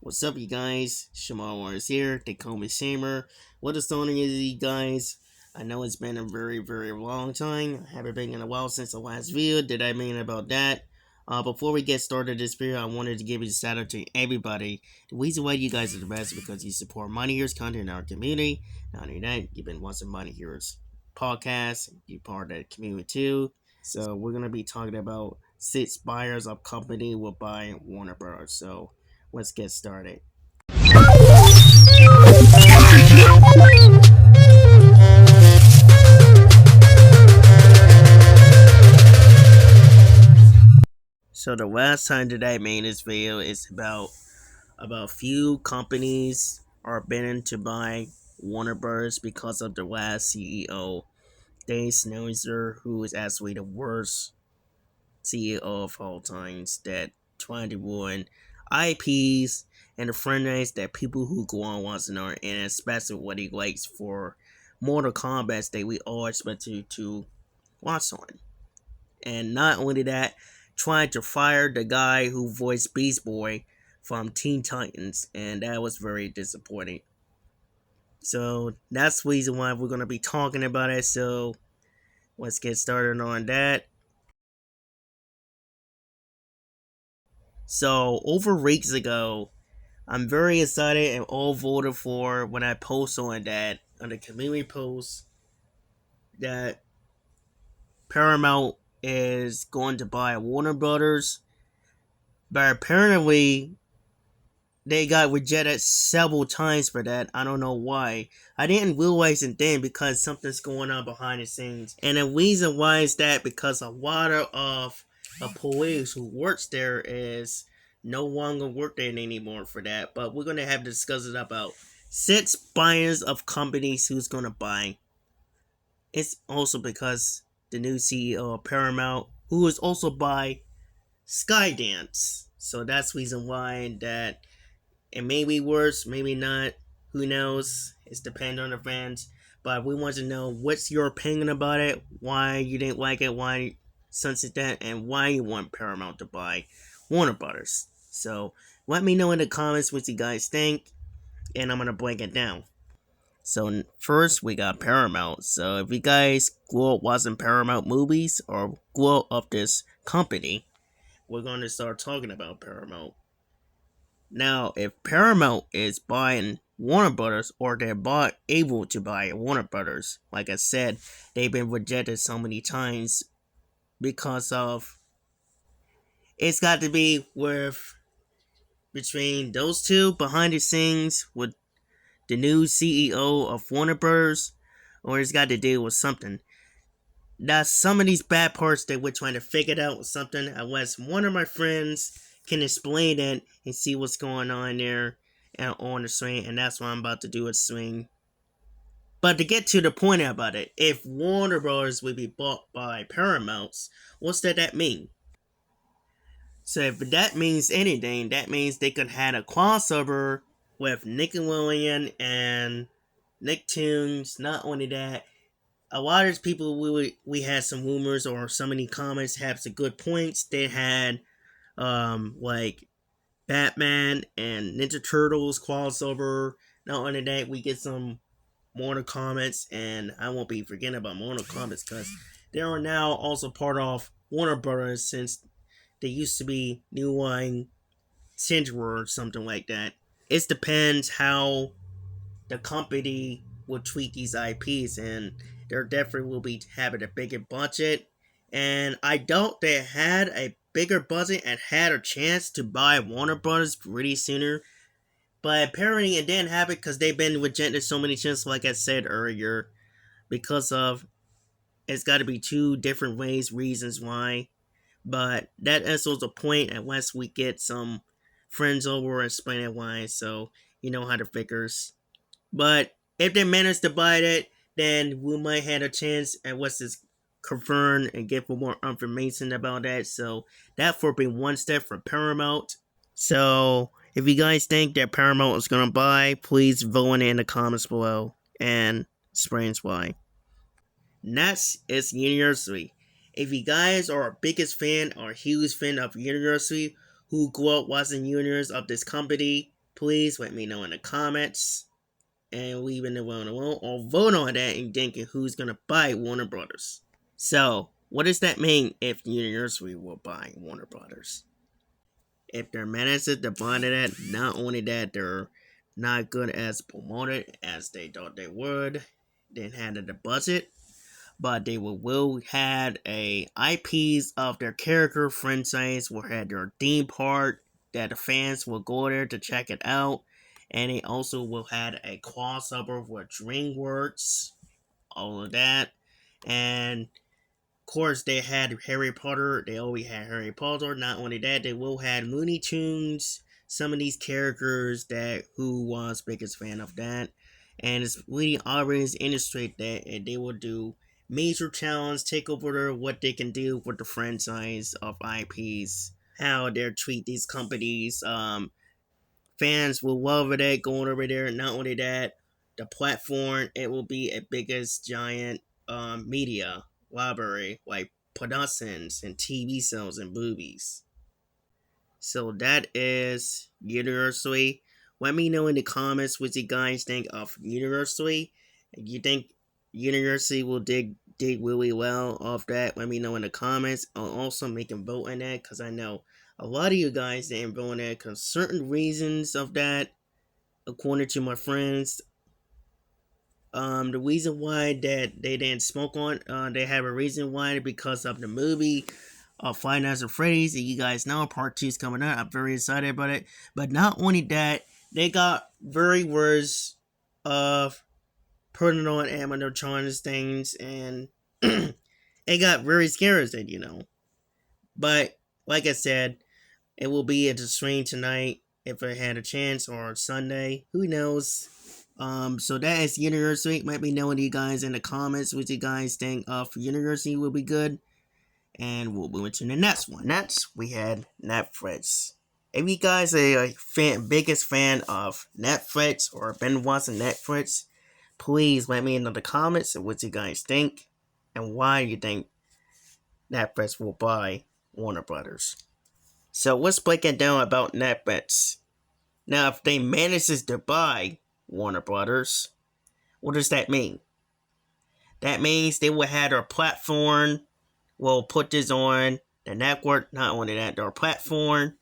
What's up, you guys? Shamal Wars here. They call me Shamer. What is going on, you guys? I know it's been a very, very long time. I haven't been in a while since the last video. Did I mean about that? Before we get started this video, I wanted to give a shout out to everybody. The reason why you guys are the best is because you support Money Heroes content in our community. Not only that, you've been watching Money Heroes podcast. You're part of the community too. So we're gonna be talking about 6 buyers of company will buy Warner Bros. So let's get started. So the last time that I made this video is about few companies are bidding to buy Warner Bros. Because of the last CEO, Dave Snowser, who is actually the worst CEO of all times, that trying to ruin IPs and the franchise that people who go on want to know, and especially what he likes for Mortal Kombat that we all expect to watch on. And not only that, trying to fire the guy who voiced Beast Boy from Teen Titans, and that was very disappointing. So that's the reason why we're gonna be talking about it. So let's get started on that. So over weeks ago, I'm very excited and all voted for when I post on the community post that Paramount is going to buy Warner Brothers, but apparently they got rejected several times for that. I don't know why. I didn't realize it then because something's going on behind the scenes. And the reason why is that because a lot of the police who works there is no longer work there anymore for that. But we're gonna have to discuss it about 6 buyers of companies who's gonna buy. It's also because the new CEO of Paramount, who is also by Skydance. So that's the reason why that it may be worse, maybe not. Who knows? It's depend on the fans. But we want to know what's your opinion about it, why you didn't like it, why sunset that, and why you want Paramount to buy Warner Brothers. So let me know in the comments what you guys think, and I'm gonna break it down. So first we got Paramount. So if you guys grew up watching Paramount movies or grew up of this company, we're gonna start talking about Paramount. Now, if Paramount is buying Warner Brothers, or they're able to buy Warner Brothers, like I said, they've been rejected so many times because of it's got to be with between those two behind the scenes with the new CEO of Warner Brothers, or it's got to deal with something. Now, some of these bad parts that we're trying to figure out with something, unless one of my friends can explain it and see what's going on there and on the swing, and that's what I'm about to do at swing. But to get to the point about it, if Warner Bros. Would be bought by Paramount, what's that mean? So if that means anything, that means they could have a crossover with Nickelodeon and Nicktoons. Not only that, a lot of people we had some rumors or so many comments have some good points. They had like Batman and Ninja Turtles crossover. Not only that, we get some Mortal Kombat, and I won't be forgetting about Mortal Kombat because they are now also part of Warner Brothers since they used to be New Line Central or something like that. It depends how the company will treat these IPs, and there definitely will be having a bigger budget. And I doubt they had a bigger budget and had a chance to buy Warner Brothers pretty sooner. But apparently it didn't happen because they've been rejected so many times, like I said earlier, because of it's got to be 2 different reasons why. But that answers the point unless we get some friends over and explain it why, so you know how the figures. But if they manage to buy it, then we might have a chance at what's this confirmed and get for more information about that. So that for being one step from Paramount. So if you guys think that Paramount is gonna buy, please vote in the comments below and explain why. Next is University. If you guys are a biggest fan or huge fan of University, who grew up watching juniors of this company, Please let me know in the comments and leave in the well or vote on that and thinking who's gonna buy Warner Brothers. So, what does that mean if Universal will buy Warner Brothers? If they're managed to buy that, not only that they're not good as promoted as they thought they would, they had the budget, but they will had a IPs of their character franchise will have their theme park that the fans will go there to check it out, and they also will had a crossover with DreamWorks, all of that, and of course they had Harry Potter. They always had Harry Potter. Not only that, they will had Looney Tunes. Some of these characters that who was biggest fan of that, and it's really obvious illustrate that and they will do major challenge, take over what they can do with the franchise of IPs, how they treat these companies. Fans will love it going over there. Not only that, the platform it will be a biggest giant media library like productions and TV shows and movies. So that is Universally. Let me know in the comments what you guys think of Universally. If you think Universally will dig really well off that, let me know in the comments. I'll also make a vote on that because I know a lot of you guys didn't vote on that because certain reasons of that, according to my friends, the reason why that they didn't smoke on, they have a reason why because of the movie Five Nights at Freddy's. And you guys know part 2 is coming out. I'm very excited about it. But not only that, they got very words of putting on animatronics things, and it got very scary, But like I said, it will be at the stream tonight if I had a chance, or Sunday. Who knows? So that is University. Let me know what you guys in the comments what you guys think of University will be good. And we'll move into the next one. Next, we had Netflix. If you guys are a biggest fan of Netflix or been watching Netflix, please let me know in the comments what you guys think and why you think Netflix will buy Warner Brothers. So let's break it down about Netflix. Now, if they manages to buy Warner Brothers, what does that mean? That means they will have their platform, will put this on the network, not only that, their platform,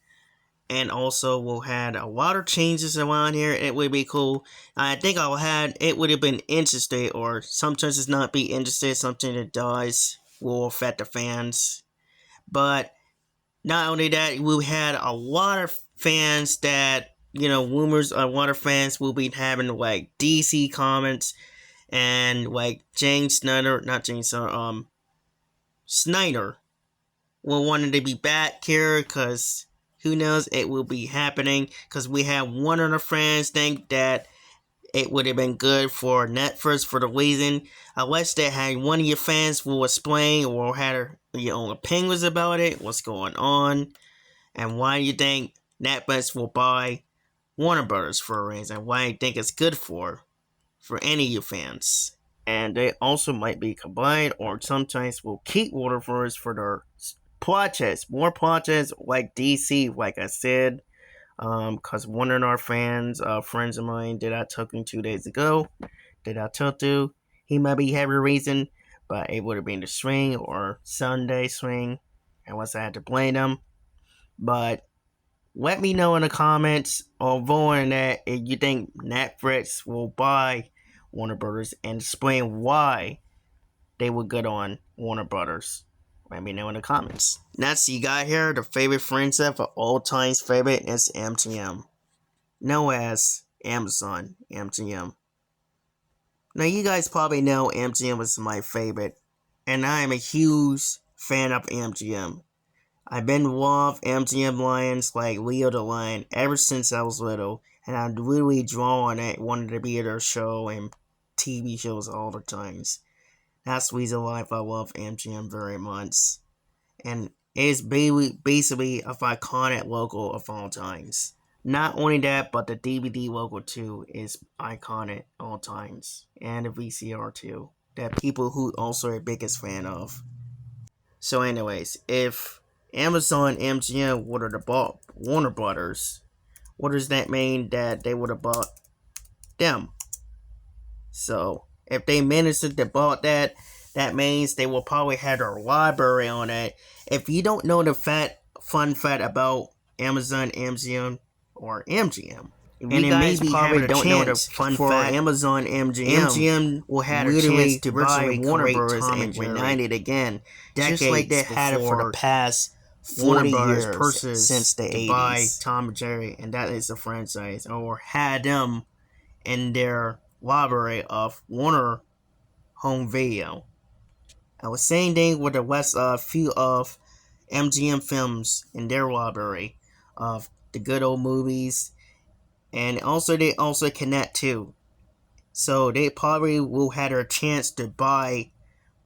and also will have a lot of changes around here. It would be cool. I think it would have been interesting, or sometimes it's not be interesting, something that does will affect the fans. But not only that, we had a lot of fans that, rumors a lot of fans will be having like DC comments and like Snyder will wanting to be back here because who knows it will be happening because we have one of the friends think that it would have been good for Netflix for the reason unless they had one of your fans will explain or had your own opinions about it, what's going on, and why you think Netflix will buy Warner Brothers for a reason, why you think it's good for any of your fans. And they also might be combined or sometimes will keep Warner Brothers for their projects, more projects like DC, like I said, because one of our friends of mine that I took him 2 days ago, that I took to, he might be having a reason, but it would have been the swing or Sunday swing, unless I had to blame them. But let me know in the comments or vote on that if you think Netflix will buy Warner Brothers and explain why they were good on Warner Brothers. Let me know in the comments. Next, you got here the favorite friendship of all time's favorite is MGM. Known as Amazon MGM. Now, you guys probably know MGM is my favorite, and I am a huge fan of MGM. I've been with MGM Lions like Leo the Lion ever since I was little, and I really draw on it, wanted to be at their show and TV shows all the times. That's the reason why I love MGM very much. And it's basically a iconic logo of all times. Not only that, but the DVD logo too is iconic all times. And the VCR too. That people who also are biggest fan of. So anyways, if Amazon MGM were to bought Warner Brothers, what does that mean? That they would have bought them. So if they managed to bought that, that means they will probably have their library on it. If you don't know the fun fact about Amazon, MGM, or MGM, and you guys probably don't know the fun for fact, Amazon MGM will have a chance to buy Warner Bros. And reunite it again, just like they had it for the past 40 years since the 80s. Buy Tom and Jerry, and that is a franchise, or had them in their library of Warner Home Video. I was saying thing with the rest of few of MGM films in their library of the good old movies, and also they also connect too. So they probably will have a chance to buy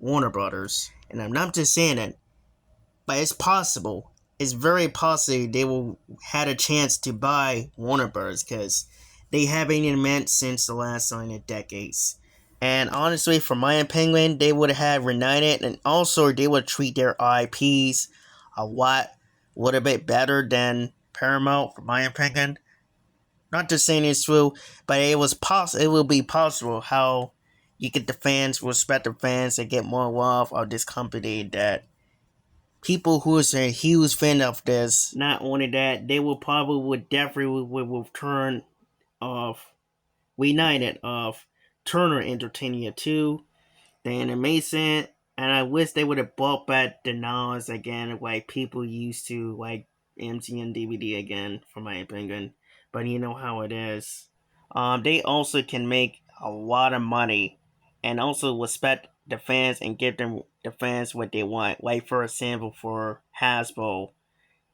Warner Brothers, and I'm not just saying it, but it's possible. It's very possible they will had a chance to buy Warner Bros. Because they have been meant since the last sign of decades. And honestly, for my opinion, they would have reunited, and also they would treat their IPs a little bit better than Paramount, for my opinion. Not just saying it's true, but it will be possible how you get the fans, respect the fans, and get more love of this company that people who is a huge fan of this. Not only that, they will probably would definitely will return of reunited of Turner Entertainment 2, the animation, and I wish they would have brought back the knowledge again, like people used to, like MGM DVD again, for my opinion. But you know how it is. They also can make a lot of money, and also respect the fans and give them the fans what they want. Like for example, for Hasbro,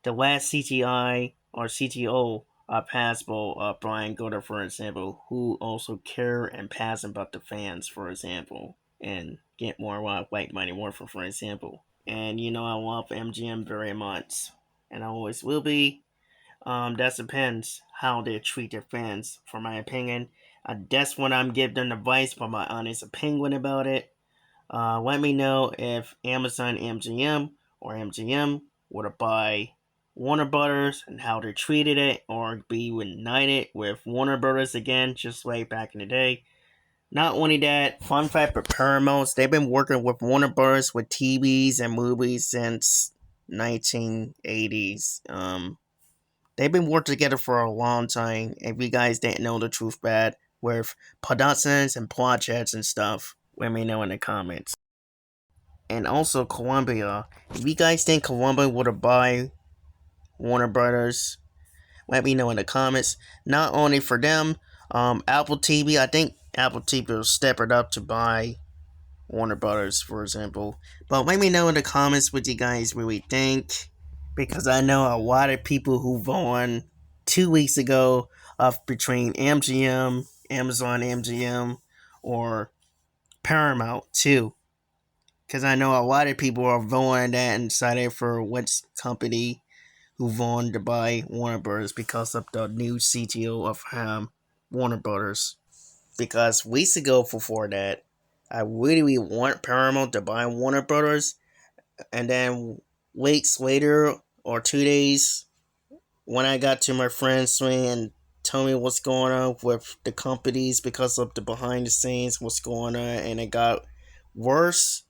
the last CGI or CTO Hasbro, Brian Goder, for example, who also care and passionate about the fans, for example, and get more white money, more for example. And you know, I love MGM very much, and I always will be. That depends how they treat their fans, for my opinion. That's when I'm giving them advice for my honest opinion about it. Let me know if Amazon MGM or MGM would buy Warner Brothers and how they treated it, or be united with Warner Brothers again, just like back in the day. Not only that, fun fact for Paramount, they've been working with Warner Brothers with TVs and movies since 1980s. They've been working together for a long time. If you guys didn't know the truth, bad with productions and projects and stuff, let me know in the comments. And also Columbia. If you guys think Columbia would buy Warner Brothers, let me know in the comments. Not only for them, Apple TV. I think Apple TV will step it up to buy Warner Brothers, for example. But let me know in the comments what you guys really think, because I know a lot of people who won 2 weeks ago of between MGM, Amazon MGM, or Paramount too. Because I know a lot of people are voting that and decided for which company who wanted to buy Warner Brothers because of the new CTO of Warner Brothers. Because weeks ago before that, I really want Paramount to buy Warner Brothers, and then weeks later or 2 days, when I got to my friend's swing and told me what's going on with the companies because of the behind the scenes, what's going on, and it got worse.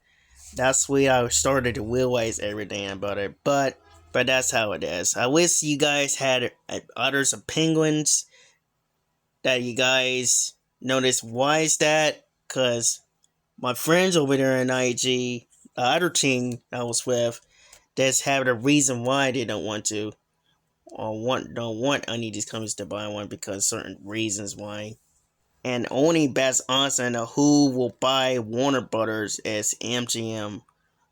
That's when I started to realize everything about it. But that's how it is. I wish you guys had others opinions that you guys notice. Why is that? Because my friends over there in IG, the other team I was with, that's have a reason why they don't want to, or don't want any of these companies to buy one, because certain reasons why. And only best answer on who will buy Warner Brothers is MGM,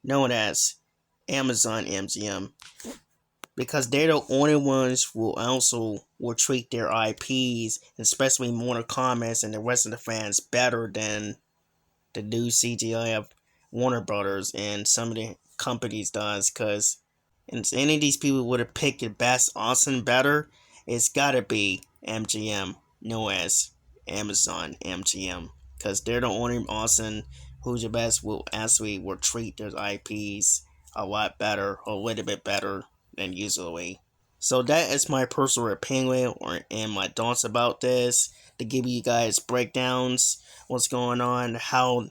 known as Amazon MGM, because they're the only ones who also will treat their IPs, especially Warner Comics and the rest of the fans, better than the new CGI of Warner Brothers and some of the companies does. Because any of these people would have picked the best awesome better, it's gotta be MGM, known as Amazon MGM, because they're the only awesome who's the best will actually will treat their IPs a lot better, or a little bit better than usually. So that is my personal opinion and my thoughts about this. To give you guys breakdowns, what's going on, how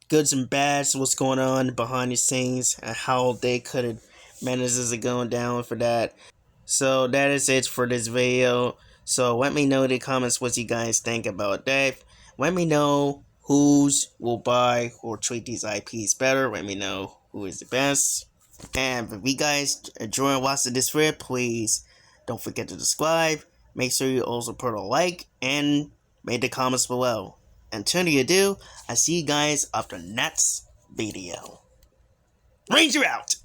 goods and bads, what's going on behind the scenes, and how they could have managed this going down for that. So that is it for this video. So let me know in the comments what you guys think about that. Let me know who's will buy or treat these IPs better. Let me know who is the best. And if you guys enjoy watching this video, please don't forget to subscribe. Make sure you also put a like and make the comments below. Until you do, I see you guys after next video. Ranger out!